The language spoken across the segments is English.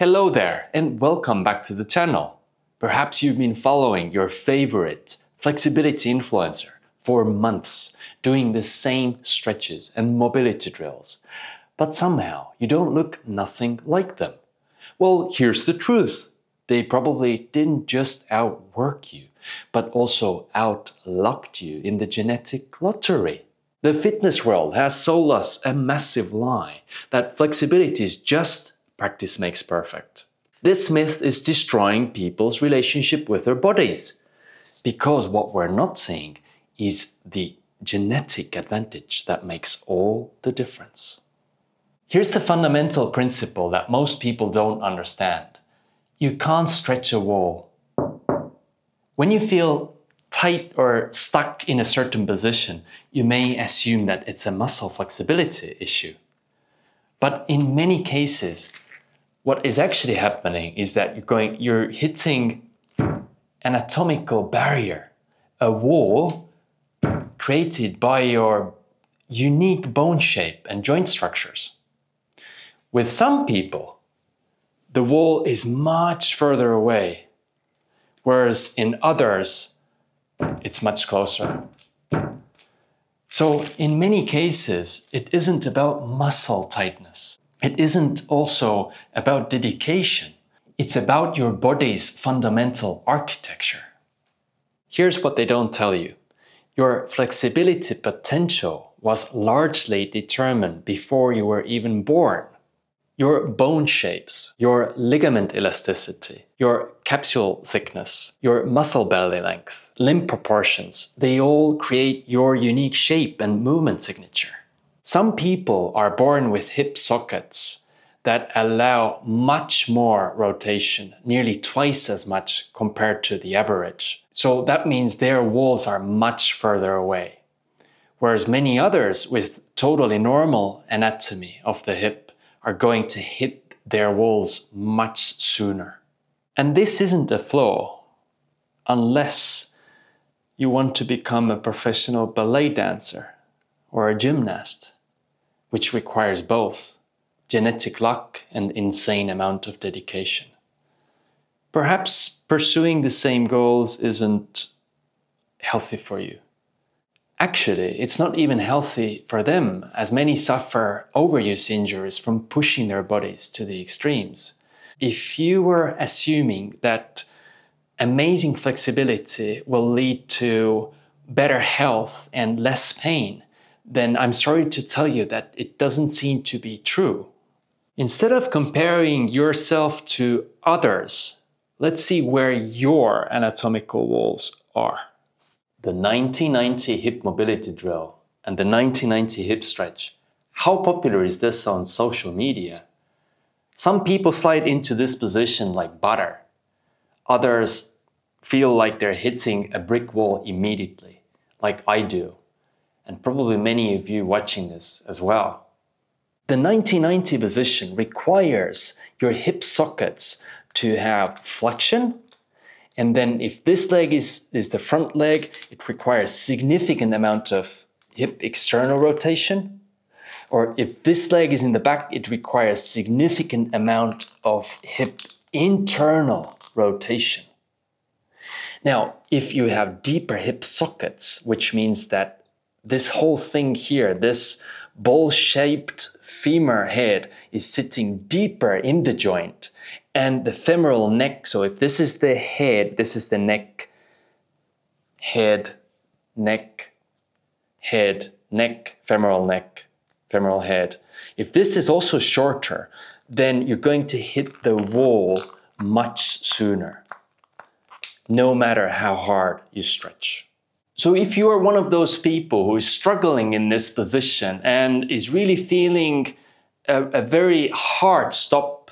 Hello there and welcome back to the channel. Perhaps you've been following your favorite flexibility influencer for months, doing the same stretches and mobility drills, but somehow you don't look nothing like them. Well, here's the truth. They probably didn't just outwork you, but also outlucked you in the genetic lottery. The fitness world has sold us a massive lie that flexibility is just practice makes perfect. This myth is destroying people's relationship with their bodies, because what we're not seeing is the genetic advantage that makes all the difference. Here's the fundamental principle that most people don't understand. You can't stretch a wall. When you feel tight or stuck in a certain position, you may assume that it's a muscle flexibility issue. But in many cases, what is actually happening is that you're hitting anatomical barrier, a wall created by your unique bone shape and joint structures. With some people, the wall is much further away, whereas in others, it's much closer. So in many cases, it isn't about muscle tightness. It isn't also about dedication. It's about your body's fundamental architecture. Here's what they don't tell you. Your flexibility potential was largely determined before you were even born. Your bone shapes, your ligament elasticity, your capsule thickness, your muscle belly length, limb proportions, they all create your unique shape and movement signature. Some people are born with hip sockets that allow much more rotation, nearly twice as much compared to the average. So that means their walls are much further away. Whereas many others with totally normal anatomy of the hip are going to hit their walls much sooner. And this isn't a flaw, unless you want to become a professional ballet dancer or a gymnast, which requires both genetic luck and insane amount of dedication. Perhaps pursuing the same goals isn't healthy for you. Actually, it's not even healthy for them, as many suffer overuse injuries from pushing their bodies to the extremes. If you were assuming that amazing flexibility will lead to better health and less pain, then I'm sorry to tell you that it doesn't seem to be true. Instead of comparing yourself to others, let's see where your anatomical walls are. The 90-90 hip mobility drill and the 90-90 hip stretch. How popular is this on social media? Some people slide into this position like butter. Others feel like they're hitting a brick wall immediately, like I do. And probably many of you watching this as well. The 90-90 position requires your hip sockets to have flexion, and then if this leg is the front leg, it requires significant amount of hip external rotation, or if this leg is in the back, it requires significant amount of hip internal rotation. Now, if you have deeper hip sockets, which means that this whole thing here, this ball-shaped femur head is sitting deeper in the joint, and the femoral neck, so if this is the head, this is the neck, head, neck, head, neck, femoral head. If this is also shorter, then you're going to hit the wall much sooner, no matter how hard you stretch. So if you are one of those people who is struggling in this position and is really feeling a very hard stop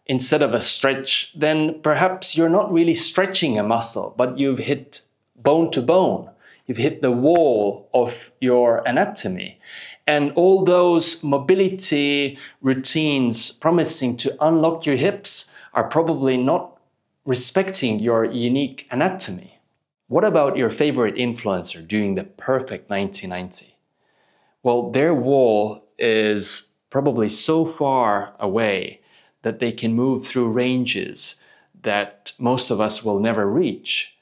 instead of a stretch, then perhaps you're not really stretching a muscle, but you've hit bone to bone. You've hit the wall of your anatomy. And all those mobility routines promising to unlock your hips are probably not respecting your unique anatomy. What about your favorite influencer doing the perfect 90-90? Well, their wall is probably so far away that they can move through ranges that most of us will never reach.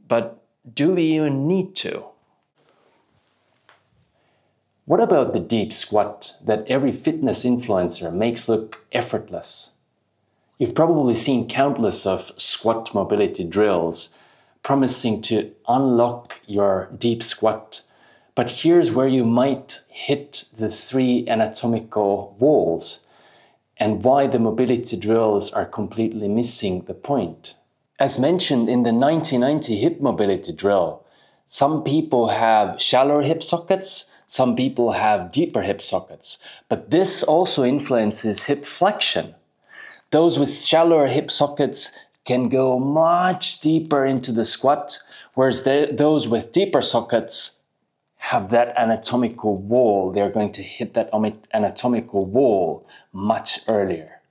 But do we even need to? What about the deep squat that every fitness influencer makes look effortless? You've probably seen countless of squat mobility drills promising to unlock your deep squat. But here's where you might hit the 3 anatomical walls and why the mobility drills are completely missing the point. As mentioned in the 1990 hip mobility drill, some people have shallower hip sockets, some people have deeper hip sockets, but this also influences hip flexion. Those with shallower hip sockets can go much deeper into the squat, whereas those with deeper sockets have that anatomical wall. They're going to hit that anatomical wall much earlier.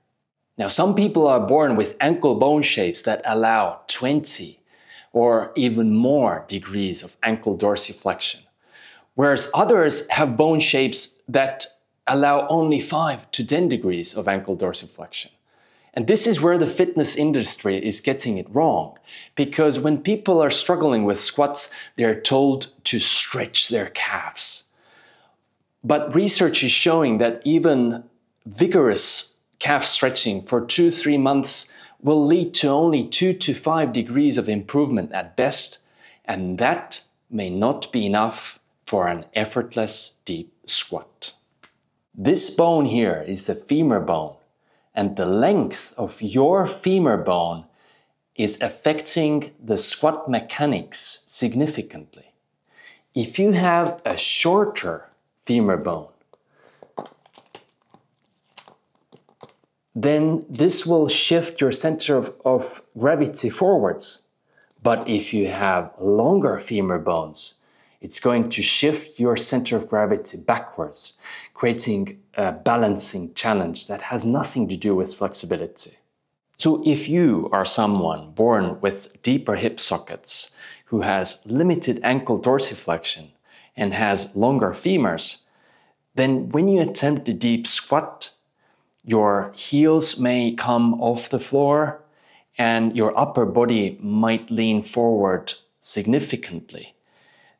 Now, some people are born with ankle bone shapes that allow 20 or even more degrees of ankle dorsiflexion, whereas others have bone shapes that allow only 5 to 10 degrees of ankle dorsiflexion. And this is where the fitness industry is getting it wrong, because when people are struggling with squats, they're told to stretch their calves. But research is showing that even vigorous calf stretching for 2-3 months will lead to only 2 to 5 degrees of improvement at best, and that may not be enough for an effortless deep squat. This bone here is the femur bone. And the length of your femur bone is affecting the squat mechanics significantly. If you have a shorter femur bone, then this will shift your center of gravity forwards. But if you have longer femur bones, it's going to shift your center of gravity backwards, creating a balancing challenge that has nothing to do with flexibility. So if you are someone born with deeper hip sockets, who has limited ankle dorsiflexion and has longer femurs, then when you attempt a deep squat, your heels may come off the floor and your upper body might lean forward significantly.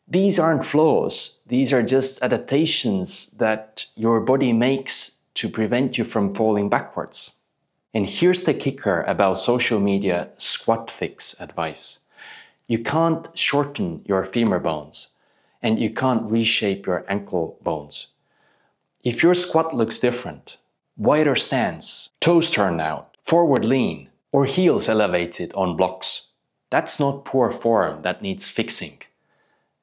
These aren't flaws, these are just adaptations that your body makes to prevent you from falling backwards. And here's the kicker about social media squat fix advice. You can't shorten your femur bones, and you can't reshape your ankle bones. If your squat looks different, wider stance, toes turned out, forward lean, or heels elevated on blocks, that's not poor form that needs fixing.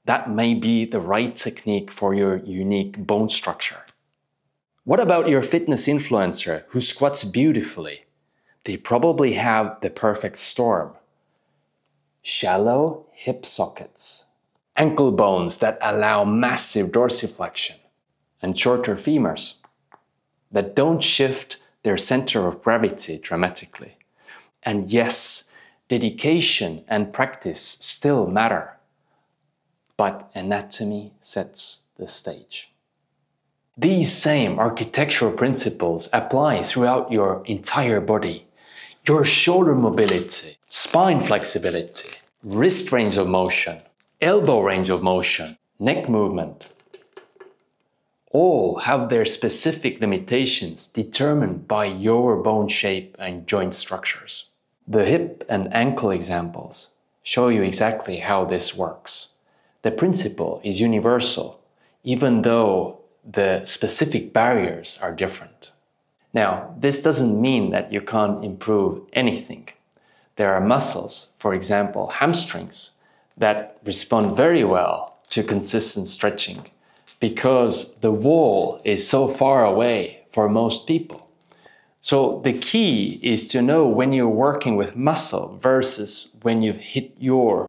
That may be the right technique for your unique bone structure. What about your fitness influencer who squats beautifully? They probably have the perfect storm. Shallow hip sockets, ankle bones that allow massive dorsiflexion, and shorter femurs that don't shift their center of gravity dramatically. And yes, dedication and practice still matter. But anatomy sets the stage. These same architectural principles apply throughout your entire body. Your shoulder mobility, spine flexibility, wrist range of motion, elbow range of motion, neck movement, all have their specific limitations determined by your bone shape and joint structures. The hip and ankle examples show you exactly how this works. The principle is universal, even though the specific barriers are different. Now, this doesn't mean that you can't improve anything. There are muscles, for example hamstrings, that respond very well to consistent stretching because the wall is so far away for most people. So the key is to know when you're working with muscle versus when you've hit your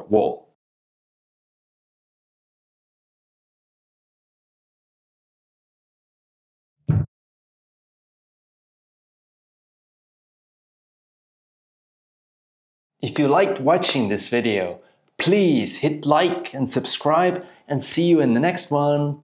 wall. If you liked watching this video, Please hit like and subscribe and see you in the next one.